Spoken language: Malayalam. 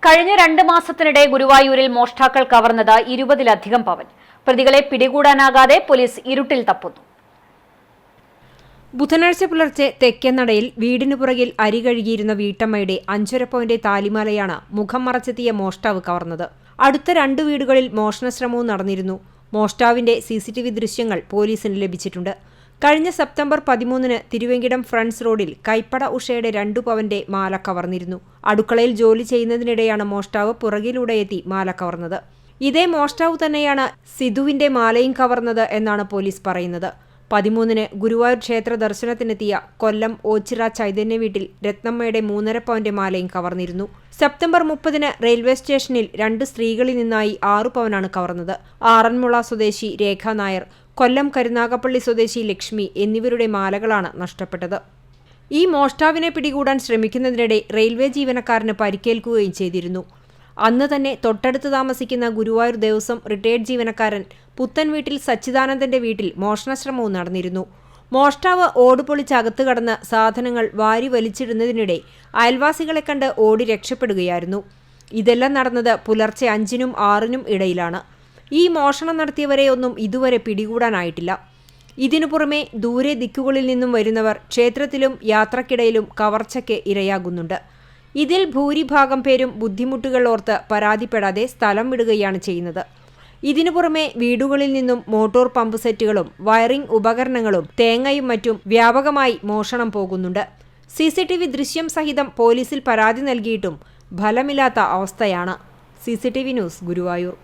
കഴിഞ്ഞ 2 മാസത്തിനിടെ ഗുരുവായൂരിൽ മോഷ്ടാക്കൾ കവർന്നത് 20-ലധികം പവൻ. പ്രതികളെ പിടികൂടാനാകാതെ പോലീസ് ഇരുട്ടിൽ തപ്പുന്നു. ബുധനാഴ്ച പുലർച്ചെ തെക്കേനടയിൽ വീടിനു പുറകിൽ അരി കഴുകിയിരുന്ന വീട്ടമ്മയുടെ 5.5 പവന്റെ താലിമാലയാണ് മുഖം മറച്ചെത്തിയ മോഷ്ടാവ് കവർന്നത്. അടുത്ത 2 വീടുകളിൽ മോഷണശ്രമവും നടന്നിരുന്നു. മോഷ്ടാവിന്റെ CCTV ദൃശ്യങ്ങൾ പോലീസിന് ലഭിച്ചിട്ടുണ്ട്. കഴിഞ്ഞ സെപ്റ്റംബർ 13-ന് തിരുവേങ്കിടം ഫ്രണ്ട്സ് റോഡിൽ കൈപ്പട ഉഷയുടെ 2 പവന്റെ മാല കവർന്നിരുന്നു. അടുക്കളയിൽ ജോലി ചെയ്യുന്നതിനിടെയാണ് മോഷ്ടാവ് പുറകിലൂടെ എത്തി മാല കവർന്നത്. ഇതേ മോഷ്ടാവ് തന്നെയാണ് സിധുവിന്റെ മാലയും കവർന്നത് എന്നാണ് പോലീസ് പറയുന്നത്. 13-ന് ഗുരുവായൂർ ക്ഷേത്ര ദർശനത്തിനെത്തിയ കൊല്ലം ഓച്ചിറ ചൈതന്യ വീട്ടിൽ രത്നമ്മയുടെ 3.5 പവന്റെ മാലയും കവർന്നിരുന്നു. സെപ്റ്റംബർ 30-ന് റെയിൽവേ സ്റ്റേഷനിൽ 2 സ്ത്രീകളിൽ നിന്നായി 6 പവനാണ് കവർന്നത്. ആറന്മുള സ്വദേശി രേഖ നായർ, കൊല്ലം കരുനാഗപ്പള്ളി സ്വദേശി ലക്ഷ്മി എന്നിവരുടെ മാലകളാണ് നഷ്ടപ്പെട്ടത്. ഈ മോഷ്ടാവിനെ പിടികൂടാൻ ശ്രമിക്കുന്നതിനിടെ റെയിൽവേ ജീവനക്കാരന് പരിക്കേൽക്കുകയും ചെയ്തിരുന്നു. അന്ന് തന്നെ തൊട്ടടുത്ത് താമസിക്കുന്ന ഗുരുവായൂർ ദേവസ്വം റിട്ടയർഡ് ജീവനക്കാരൻ പുത്തൻ വീട്ടിൽ സച്ചിദാനന്ദന്റെ വീട്ടിൽ മോഷണശ്രമവും നടന്നിരുന്നു. മോഷ്ടാവ് ഓടുപൊളിച്ച് അകത്ത് കടന്ന് സാധനങ്ങൾ വാരി വലിച്ചിടുന്നതിനിടെ അയൽവാസികളെ കണ്ട് ഓടി രക്ഷപ്പെടുകയായിരുന്നു. ഇതെല്ലാം നടന്നത് പുലർച്ചെ 5-നും 6-നും ഇടയിലാണ്. ഈ മോഷണം നടത്തിയവരെയൊന്നും ഇതുവരെ പിടികൂടാനായിട്ടില്ല. ഇതിനു പുറമെ ദൂരെ ദിക്കുകളിൽ നിന്നും വരുന്നവർ ക്ഷേത്രത്തിലും യാത്രക്കിടയിലും കവർച്ചയ്ക്ക് ഇരയാകുന്നുണ്ട്. ഇതിൽ ഭൂരിഭാഗം പേരും ബുദ്ധിമുട്ടുകൾ ഓർത്ത് പരാതിപ്പെടാതെ സ്ഥലം വിടുകയാണ് ചെയ്യുന്നത്. ഇതിനു പുറമെ വീടുകളിൽ നിന്നും മോട്ടോർ പമ്പ് സെറ്റുകളും വയറിംഗ് ഉപകരണങ്ങളും തേങ്ങയും മറ്റും വ്യാപകമായി മോഷണം പോകുന്നുണ്ട്. CCTV ദൃശ്യം സഹിതം പോലീസിൽ പരാതി നൽകിയിട്ടും ഫലമില്ലാത്ത അവസ്ഥയാണ്. CCTV news, Guruvayur.